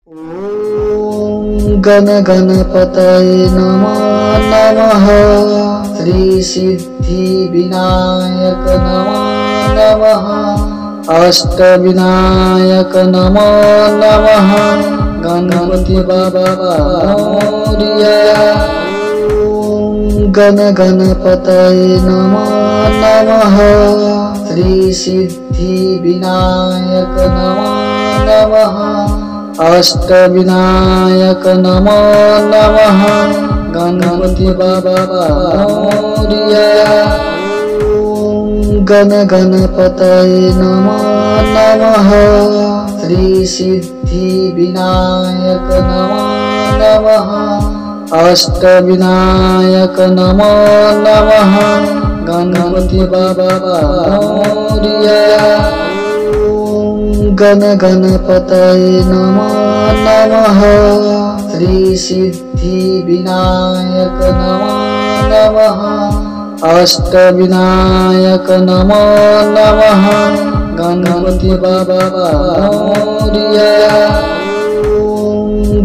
ॐ गण गणपतये नमः नमः। श्री सिद्धि विनायक नमः नमः। अष्टविनायक नमः नमः। गणपति बाबा मोरया। ॐ गण गणपतये नमः नमः। श्री सिद्धि विनायक नमः नमः। अष्टविनायक नमः नमः। गणपति बाबा मोरया। ॐ गण गणपतये नमः नमः। श्री सिद्धि विनायक नमः नमः। अष्टविनायक नमः नमः। गणपति बाबा मोरया। गण गणपतये नमः नमः। श्री सिद्धि विनायक नमः नमः। अष्टविनायक नमः नमः। गणपति बाबा मोरया।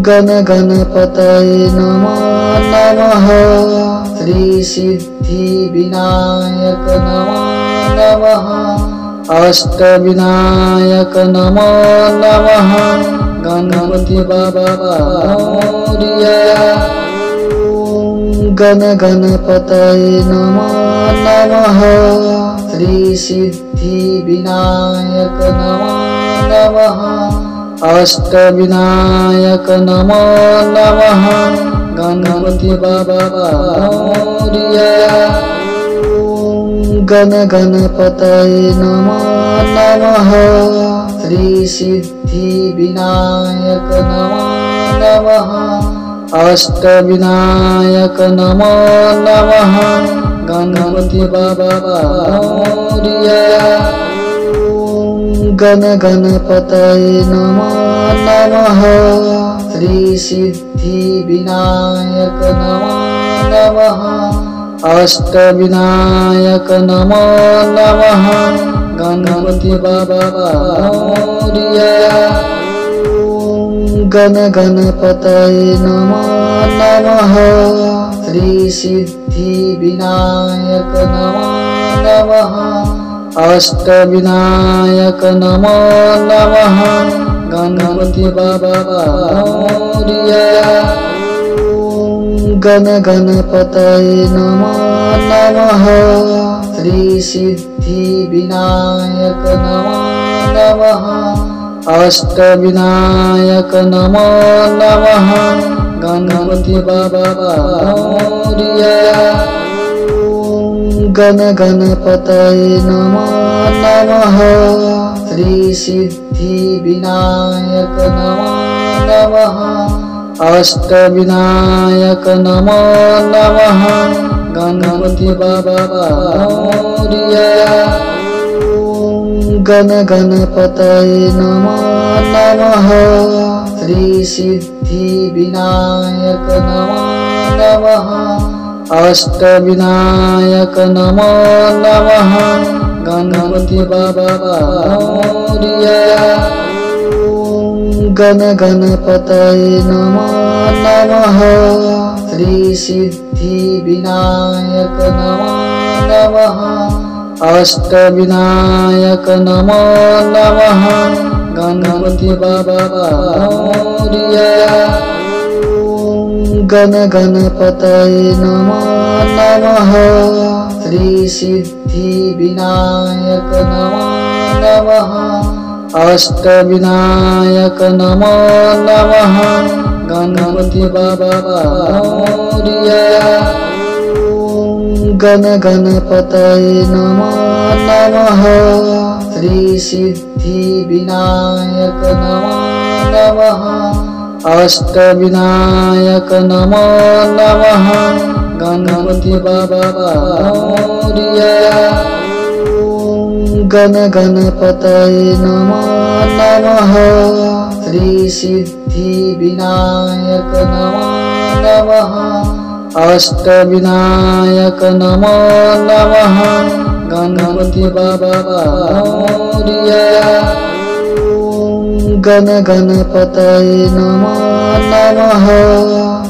गण गणपतये नमः नमः। श्री सिद्धि विनायक नमः नमः। अष्टविनायक नमः नमः। गणपति बाबा मोरया। गण गणपतये नमः नमः। श्री सिद्धि विनायक नमः नमः। अष्टविनायक नमः नमः। गणपति बाबा मोरया। गण गणपतये नमः नमः। श्री सिद्धि विनायक नमः नमः। अष्टविनायक नमः नमः। गणपति बाबा मोरया। गण गणपतये नमः नमः। श्री सिद्धि विनायक नमः नमः। अष्टविनायक नमः नमः। गणपति बाबा मोरया। गण गणपतये नमः नमः। श्री सिद्धि विनायक नमः नमः। अष्टविनायक नमः नमः। गणपति बाबा मोरया। गण गणपतये नमः नमः। श्री सिद्धि विनायक नमः नमः। अष्टविनायक नमः नमः। गणपति बाबा मोरया। गण गणपतये नमः नमः। श्री सिद्धि विनायक नमः नमः। अष्टविनायक नमः नमः। गणपति बाबा मोरया। गण गणपतये नमः नमः। श्री सिद्धि विनायक नमः नमः। अष्टविनायक नमः नमः। गणपति बाबा मोरया। गण गणपतये नमः नमः। श्री सिद्धि विनायक नमः नमः। अष्टविनायक नमः नमः। गणपति बाबा मोरया। गण गणपतये नमः नमः। श्री सिद्धि विनायक नमः नमः। अष्टविनायक नमः नमः। गणपति बाबा मोरया। गण गणपतये नमः नमः। श्री सिद्धि विनायक नमः नमः। अष्टविनायक नमः नमः। गणपति बाबा मोरया। गण गणपतये नमः नमः। श्री सिद्धि विनायक नमः नमः। अष्टविनायक नमः नमः। गणपति बाबा मोरया। गण गणपतये नमो नमः।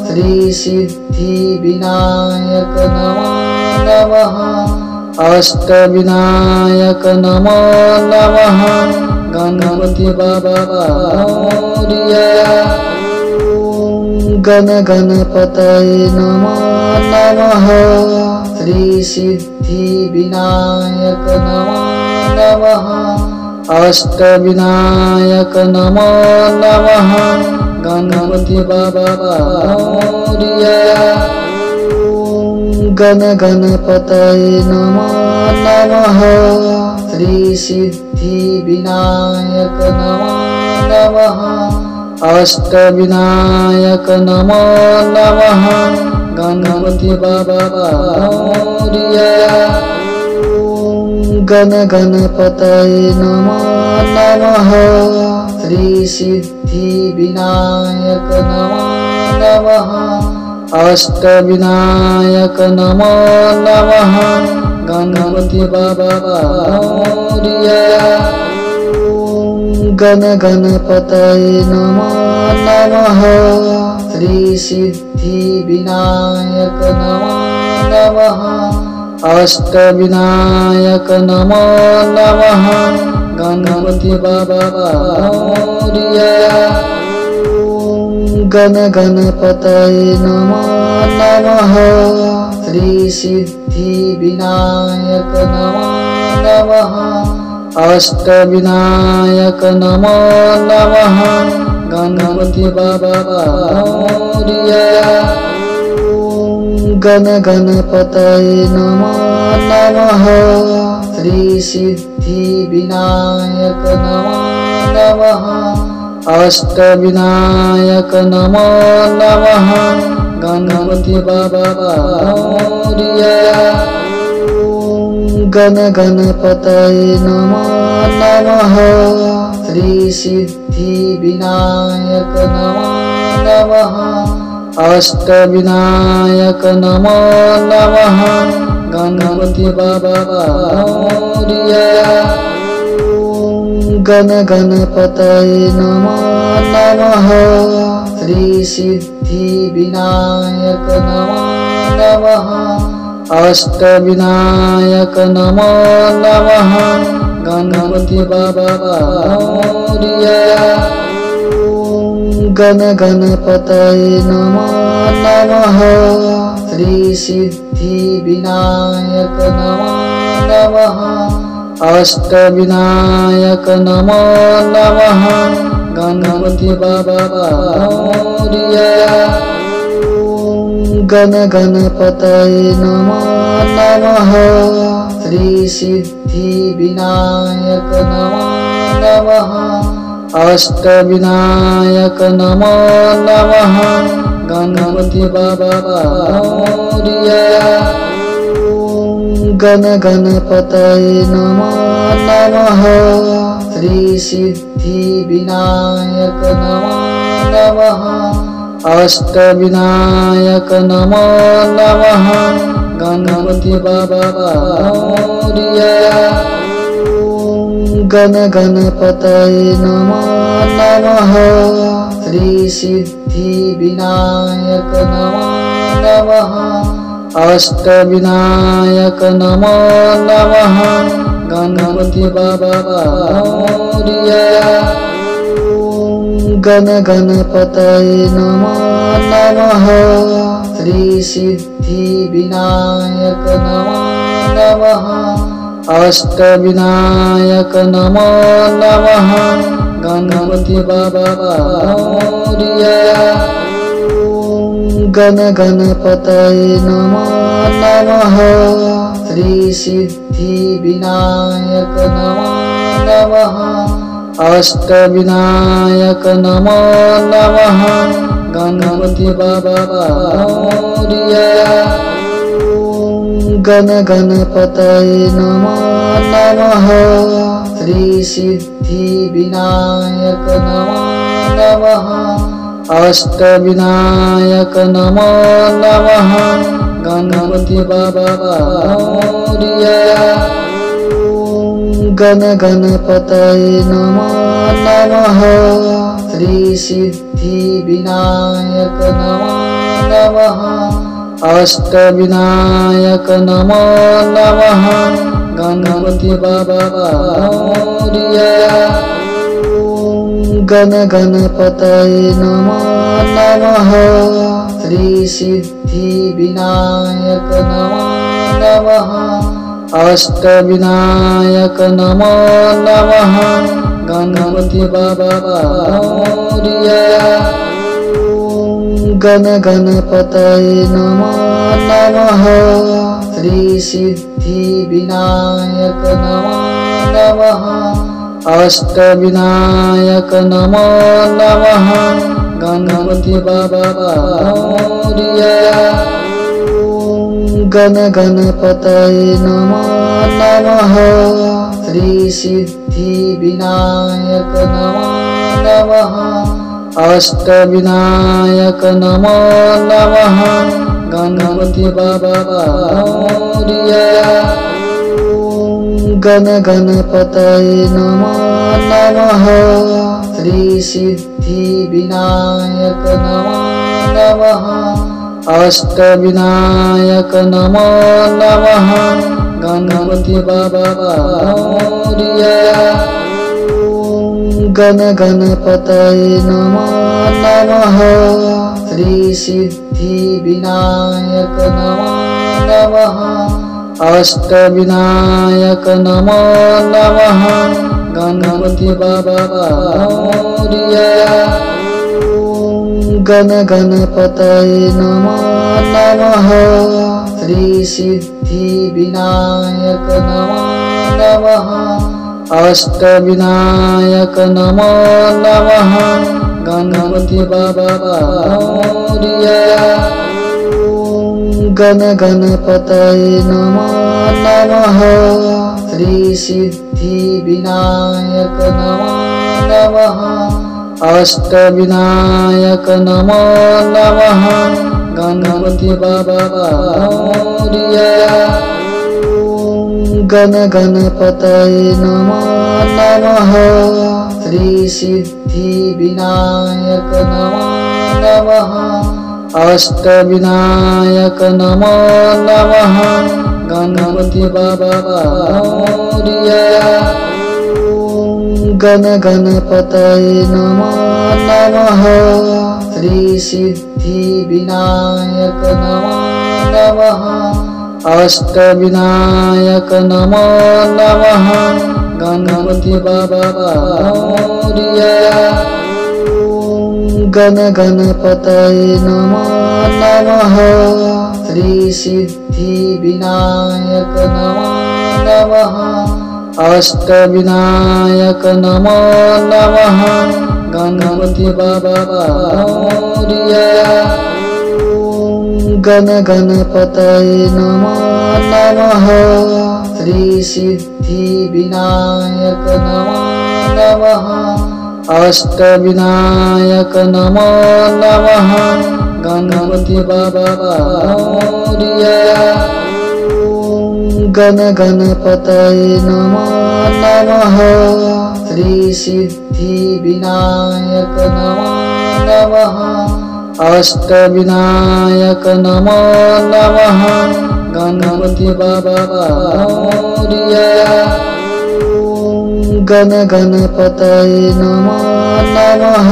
श्री सिद्धि विनायक नमो नमः। अष्टविनायक नमो नमः। गणपति बाबा मोरया। गण गणपतये नमो नमः। श्री सिद्धि विनायक नमो नमः। अष्टविनायक नमो नमः। गणपति बाबा मोरया। गण गणपतये नमो नमः। श्री सिद्धि विनायक नमो नमः। अष्टविनायक नमो नमः। गणपति बाबा मोरया। गण गणपतये नमो नमः। श्री सिद्धि विनायक नमो नमः। अष्टविनायक नमो नमः। गणपति बाबा मोरया। गण गणपतये नमो नमः। श्री सिद्धि विनायक नमो नमः। अष्टविनायक नमो नमः। गणपति बाबा मोरया। गण गणपतये नमो नमः। श्री सिद्धि विनायक नमो नमः। अष्टविनायक नमो नमः। गणपति बाबा मोरया। गण गणपतये नमो नमः। श्री सिद्धि विनायक नमो नमः। अष्टविनायक नमो नमः। गणपति बाबा मोरया। गण गणपतये नमो नमः। श्री सिद्धि विनायक नमो नमः। अष्टविनायक नमो नमः। गणपति बाबा मोरया। गण गणपतये नमो नमः। श्री सिद्धि विनायक नमो नमः। अष्टविनायक नमो नमः। गणपति बाबा मोरया। गण गणपतये नमो नमः। श्री सिद्धि विनायक नमो नमः। अष्टविनायक नमो नमः। गणपति बाबा मोरया। गण गणपतये नमो नमः। श्री सिद्धि विनायक नमो नमः। अष्टविनायक नमो नमः। गणपति बाबा मोरया। गण गणपतये नमो नमः। श्री सिद्धि विनायक नमो नमः। अष्टविनायक नमो नमः। गणपति बाबा मोरया। गण गणपतये नमो नमः। श्री सिद्धि विनायक नमो नमः। अष्टविनायक नमो नमः। गणपति बाबा मोरया। गण गणपतये नमो नमः। श्री सिद्धि विनायक नमो नमः। अष्टविनायक नमो नमः। गणपति बाबा मोरया। गण गणपतये नमो नमः। श्री सिद्धि विनायक नमो नमः। अष्टविनायक नमो नमः। गणपति बाबा मोरया। गण गणपतये नमो नमः। श्री सिद्धि विनायक नमो नमः। अष्टविनायक नमो नमः। गणपति बाबा मोरया। गण गणपतये नमो नमः श्री सिद्धि विनायक नमो नमः अष्टविनायक नमो नमः गणपति बाबा मोरया गण गणपतये नमो नमः श्री सिद्धि विनायक नमो नमः अष्टविनायक नमो नमः गणपति बाबा मोरया गण गणपतये नमो नमः श्री सिद्धि विनायक नमो नमः अष्टविनायक नमो नमः गणपति बाबा मोरया गण गणपतये नमो नमः श्री सिद्धि विनायक नमो नमः अष्टविनायक नमो नमः गणपति बाबा मोरया गण गणपतये नमो नमः श्री सिद्धि विनायक नमो नमः अष्टविनायक नमो नमः गणपति बाबा मोरया गण गणपतये नमो नमः श्री सिद्धि विनायक नमो नमः अष्टविनायक नमो नमः गणपति बाबा मोरया गण गणपतये नमो नमः श्री सिद्धि विनायक नमो नमः अष्टविनायक नमो नमः गणपति बाबा मोरया गण गणपतये नमो नमः श्री सिद्धि विनायक नमो नमः अष्टविनायक नमो नमः गणपति बाबा मोरया गण गणपतये नमो नमः श्री सिद्धि विनायक नमो नमः अष्टविनायक नमो नमः गणपति बाबा मोरया गण गणपतये नमो नमः श्री सिद्धि विनायक नमो नमः अष्टविनायक नमो नमः गणपति बाबा मोरया गण गणपतये नमो नमः श्री सिद्धि विनायक नमो नमः अष्टविनायक नमो नमः गणपति बाबा मोरया गण गणपतये नमो नमः श्री सिद्धि विनायक नमो नमः अष्टविनायक नमो नमः गणपति बाबा मोरया गण गणपतये नमो नमः श्री सिद्धि विनायक नमो नमः अष्टविनायक नमो नमः गणपति बाबा मोरया गण गणपतये नमो नमः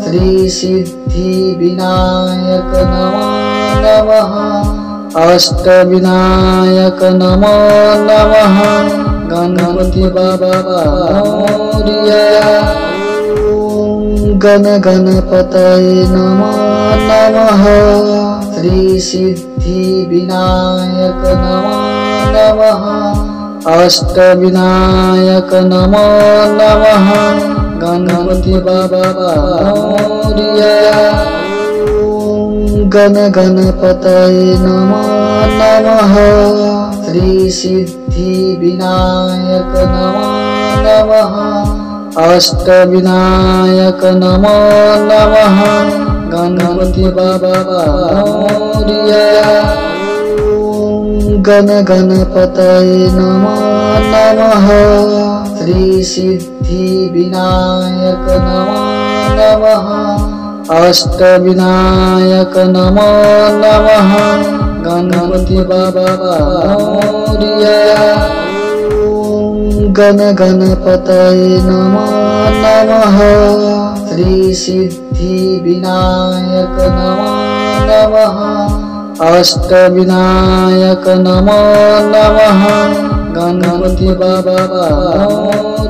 श्री सिद्धि विनायक नमो नमः अष्टविनायक नमो नमः गणपति बाबा मोरया गण गणपतये नमो नमः श्री सिद्धि विनायक नमो नमः अष्टविनायक नमो नमः गणपति बाबा मोरया गण गणपतये नमो नमः श्री सिद्धि विनायक नमो नमः अष्टविनायक नमो नमः गणपति बाबा मोरया गण गणपतये नमो नमः श्री सिद्धि विनायक नमो नमः। अष्ट विनायक नमो नमः। गणपति बाबा मोरया। गण गणपतये नमो नमः। श्री सिद्धि विनायक नमो नमः। अष्ट विनायक नमो नमः। गणपति बाबा मोरया।